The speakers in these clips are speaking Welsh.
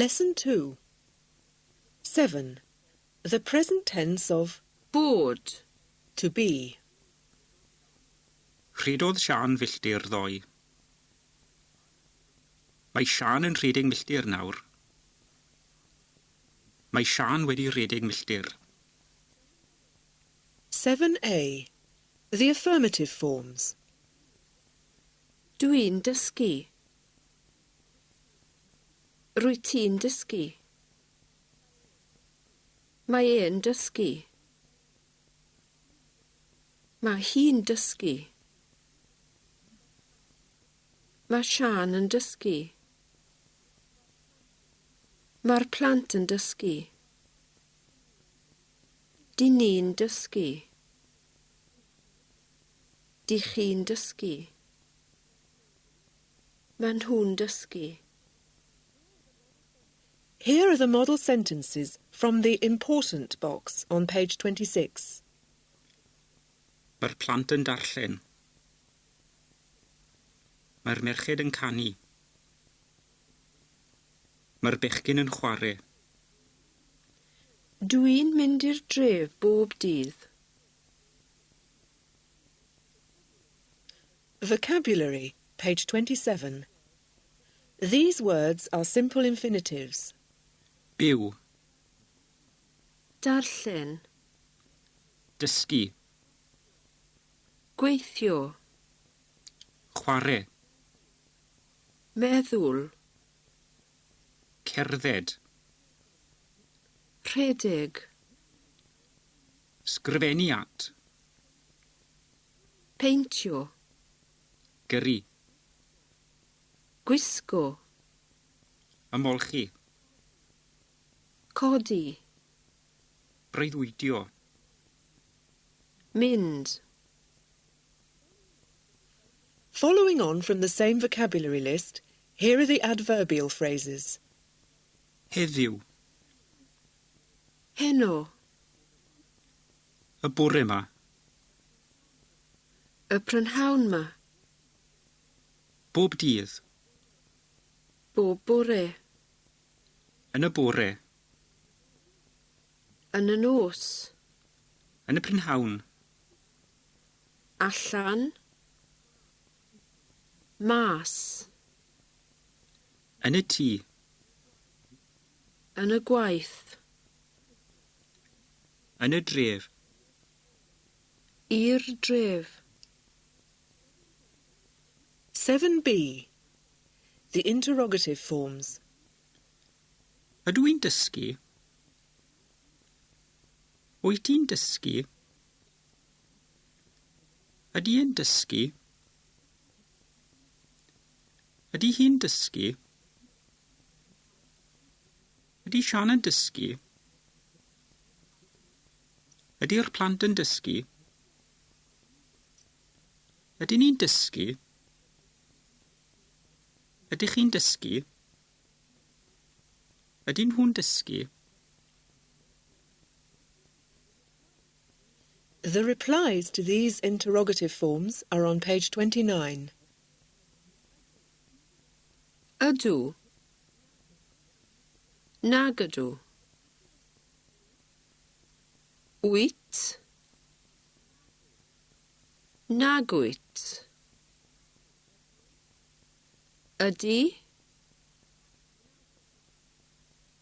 Lesson 2. 7. The present tense of bod, to be. Rhedodd Sian filltir ddoe. Mae Sian yn rhedeg milltir nawr. Mae Sian wedi rhedeg milltir. 7a. The affirmative forms. dwi'n dysgu. Rwyt ti'n dysgu. Mae e'n dysgu. Mae hi'n dysgu. Mae Sian yn dysgu. Mae'r plant yn dysgu. Di ni'n dysgu. Di chi'n dysgu. Mae nhw'n dysgu. Here are the model sentences from the important box on page 26. Mae'r plant yn darllen. Mae'r merched yn canu. Mae'r bechgyn yn chwarae. Dwi'n mynd i'r dref bob dydd. Vocabulary, page 27. These words are simple infinitives. Byw, Darllen. dysgu, Gweithio. chwarae, Meddwl. cerdded, Rhedeg. sgrifennu at, Peintio. gyrru, Gwisgo. ymolchi, Codi. breuddwydio, Mynd. Following on from the same vocabulary list, here are the adverbial phrases. heddiw, Heno. y bore yma, Y prynhawn ma. bob dydd, Bob bore. yn y bore, Yn y nos. yn y prynhawn, Allan. Mas. yn y tŷ, Yn y gwaith. yn y dref, I'r dref. 7b. The interrogative forms. ydw i'n dysgu? Wyt ti'n dysgu? Ydy e'n dysgu? Ydy hi'n dysgu? Ydy Sian yn dysgu? Ydy'r plant yn dysgu? Ydyn ni'n dysgu? Ydych chi'n dysgu? Ydyn nhw'n dysgu? The replies to these interrogative forms are on page 29. Ydw. Nag ydw. Wyt. Nag wyt. Ydy.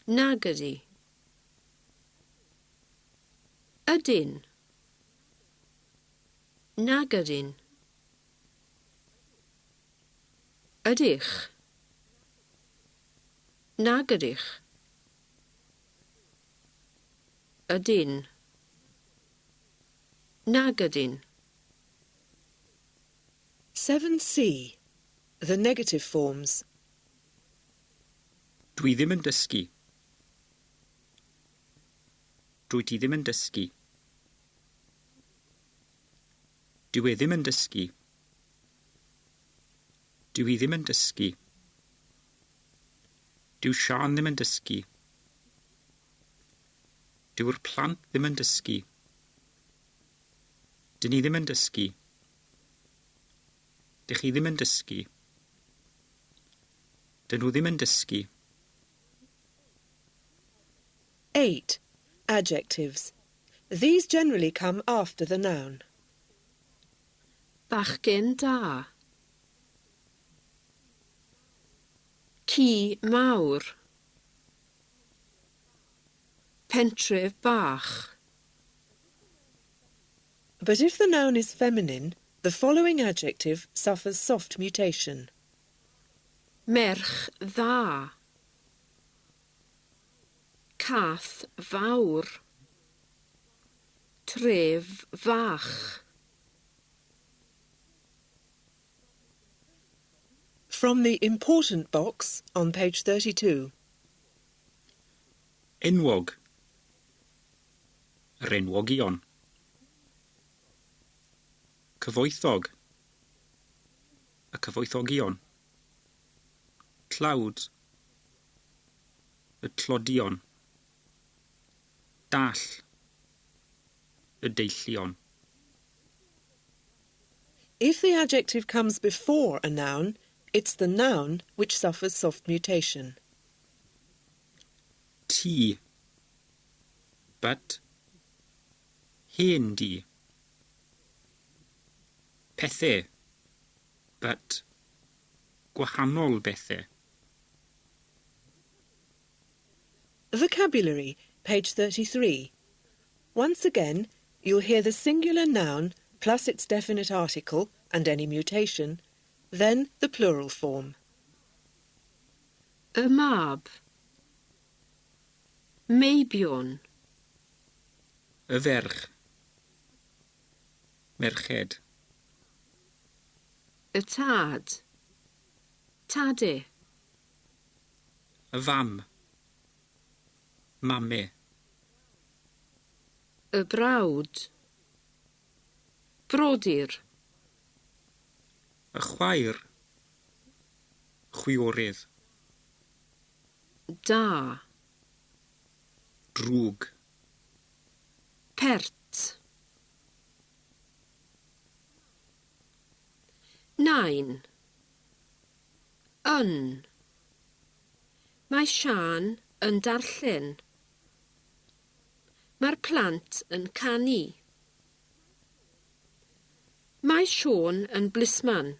Nag ydy. Ydyn. Nag ydyn. Ydych. Nag ydych. Ydyn. Nag ydyn. 7c. The negative forms. Dwi ddim yn dysgu. Dwi ti ddim yn dysgu. Dyw e ddim yn dysgu. Dyw hi ddim yn dysgu. Dyw Sian ddim yn dysgu. Dyw'r plant ddim yn dysgu. Dyn ni ddim yn dysgu. Dych chi ddim yn dysgu. Dyn nhw ddim yn dysgu. 8. Adjectives. These generally come after the noun. Bachgen da. Ci mawr. Pentref bach. But if the noun is feminine, the following adjective suffers soft mutation. Merch dda. Cath fawr. Tref fach. From the important box on page 32. Enwog. Yr enwogion. Cyfoethog. Y cyfoethogion. Tlawd. Y tlodion. Dall. Y deillion. If the adjective comes before a noun, it's the noun which suffers soft mutation. Ti. But. Hen di. Pethau. But. Gwahanol bethau. Vocabulary, page 33. Once again, you'll hear the singular noun plus its definite article and any mutation, then the plural form. Y mab. Meibion. Y ferch. Merched. Y tad. Tade. Y fam. Mame. Y brawd. Brodyr. Y chwaer. Chwiorydd. Da. Drwg. Pert. 9. Mae Sian yn darllen. Mae'r plant yn canu. Mae Siôn yn blisman.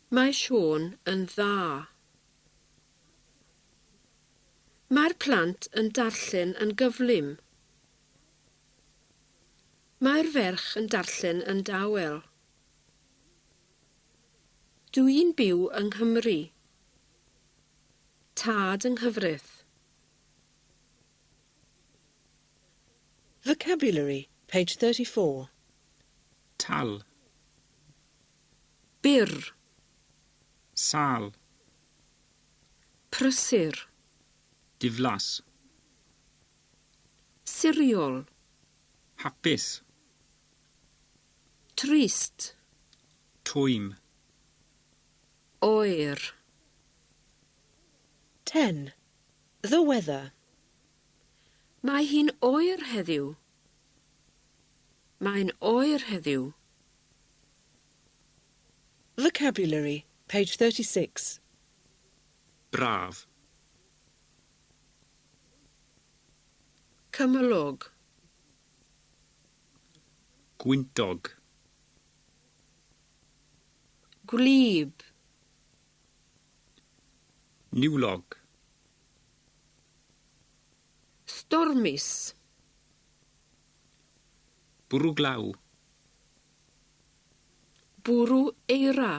Mae Siôn yn dda. Mae'r plant yn darllen yn gyflym. Mae'r ferch yn darllen yn dawel. Dwi'n byw yng Nghymru. Tad yng Nghyfrydd. Vocabulary, page 34. Tal. Byr. Sal. Prysur. Diflas. Siriol. Hapus. Trist. Twym. Oer. 10. The weather. Mae hi'n oer heddiw. Mae'n oer heddiw. Vocabulary, page 36. Braf. Cymylog. Gwyntog. Gwlyb. Niwlog. Stormus. Bwrw glaw. Bwrw eira.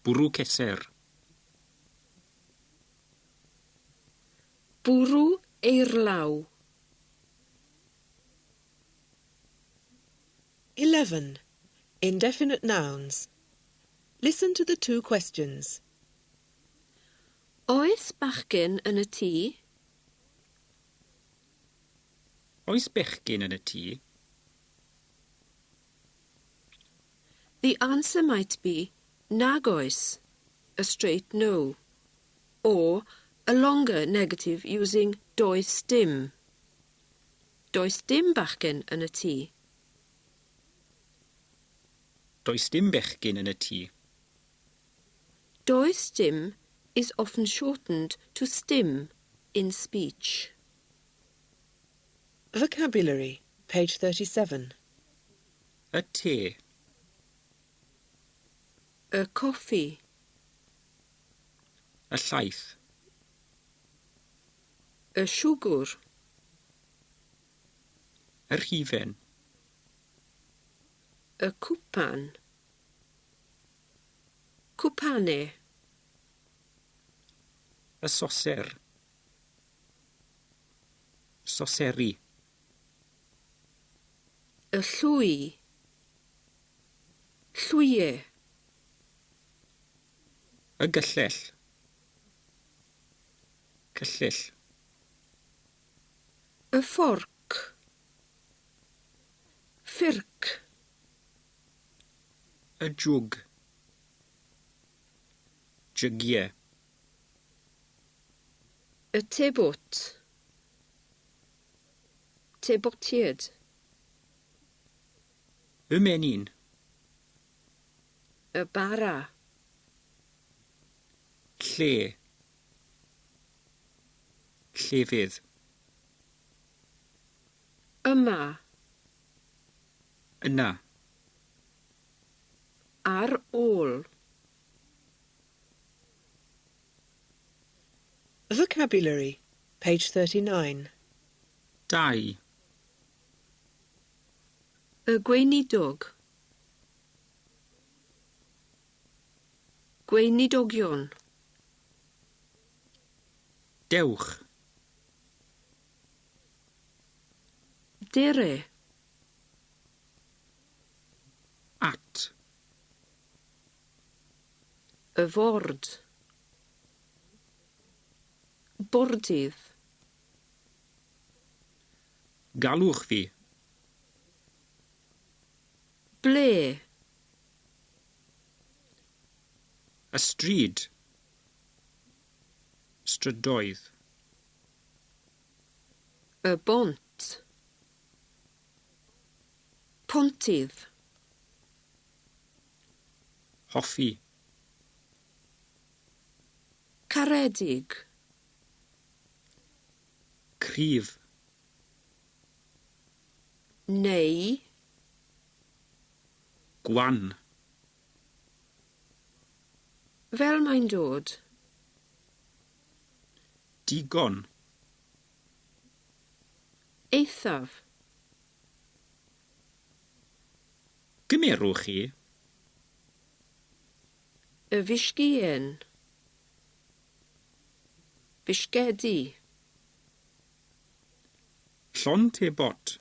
Bwrw ceser. Bwrw eirlaw. 11. Indefinite nouns. Listen to the two questions. Oes bachgen yn y tŷ? Oes bechgyn yn y tŷ? The answer might be nag oes, a straight no, or a longer negative using does dim. Does dim bachgen yn y tŷ. Does dim bechgyn yn y tŷ. Does dim is often shortened to stim in speech. Vocabulary, page 37. Y te. A coffee. Y llaeth. A siwgr. Y rhifen. A cwpan. Cwpane. Y soser. Soseri. Y llwy. Llwyau. Y gyllell. Cyllyll. Y fforc. Ffyrc. Y jwg. Jygiau. Y tebot. Tebotiad. Y menyn. Y bara. Lle. Llefydd. Yma. Yna. Ar ôl. Vocabulary, page 39. Dau. Y gweinidog. Gweinidogion. Dewch. Dere. At. Y ford. Bordydd. Galwch fi. Ble. Y stryd. Strydoedd. Y bont. Pontydd. Hoffi. Caredig. Cryf. Neu. Gwan. Fel mae'n dod. Digon. Eithaf. Gymerwch chi. Y fisgien. Fisgedi. Llon te bot.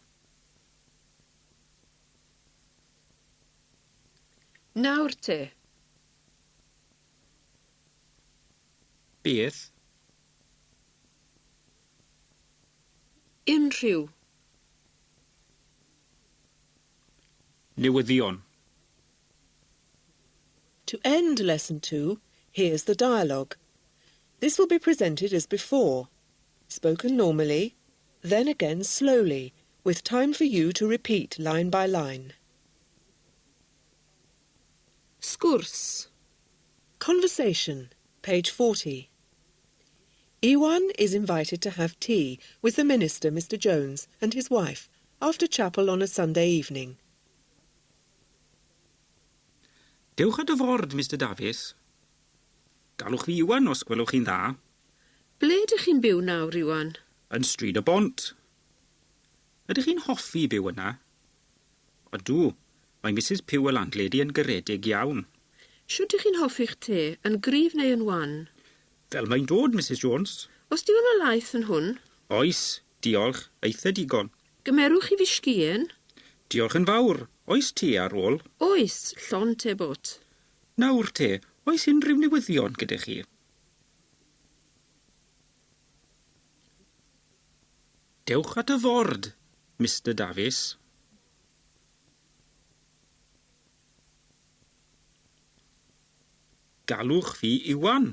Nawr te. Beth. Unrhyw. Newyddion. To end Lesson 2, here's the dialogue. This will be presented as before, spoken normally, then again slowly, with time for you to repeat line by line. Sgwrs. Conversation, page 40. Iwan is invited to have tea with the minister, Mr. Jones, and his wife, after chapel on a Sunday evening. Dewch at y ford, Mr Davies. Galwch fi Iwan os gwelwch chi'n dda. Ble ydych chi'n byw nawr, Iwan? Yn stryd y bont. Ydych chi'n hoffi byw yna? Ydw, mae Mrs Pugh y landlady yn garedig iawn. Siwt ydych chi'n hoffi'ch te, yn gryf neu yn wan? Fel mae'n dod, Mrs Jones. Os di hwn o laeth yn hwn? Oes, diolch, eitha digon. Gymerwch i fisgien? Diolch yn fawr. Oes te ar ôl? Oes, llon te bot. Nawr te, oes unrhyw newyddion gyda chi? Dewch at y ford, Mr Davies. Galwch fi Iwan,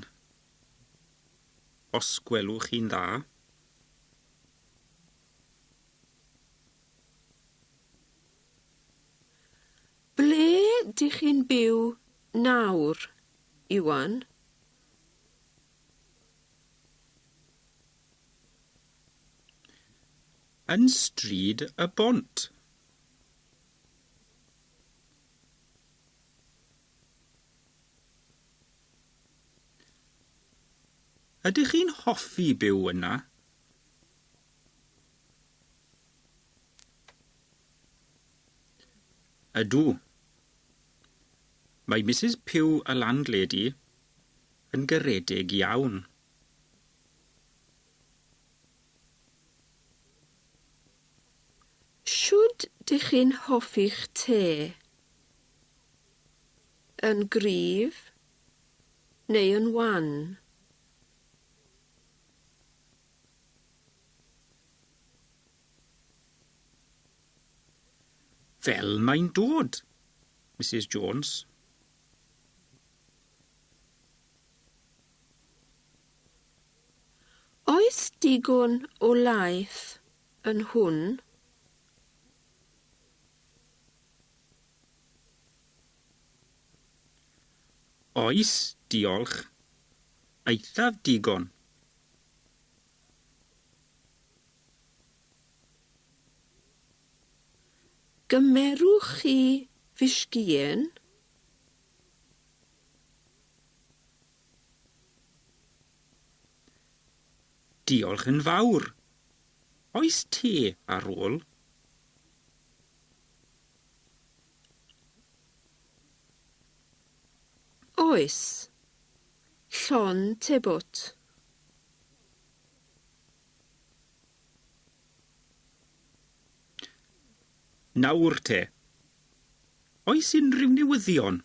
os gwelwch chi'n dda. Ble dych chi'n byw nawr, Iwan? Yn stryd y bont. Ydych chi'n hoffi byw yna? Ydw. Mae Mrs. Pugh y landlady yn garedig iawn. Siwd dych chi'n hoffi'ch te? Yn gryf neu yn wan? Fel mae'n dod, Mrs. Jones. Oes digon o laeth yn hwn? Oes, diolch. Eithaf digon. Gymerwch chi fisgien? Diolch yn fawr. Oes te ar ôl? Oes. Llon tebwt. Nawr te. Oes unrhyw newyddion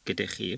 gyda chi?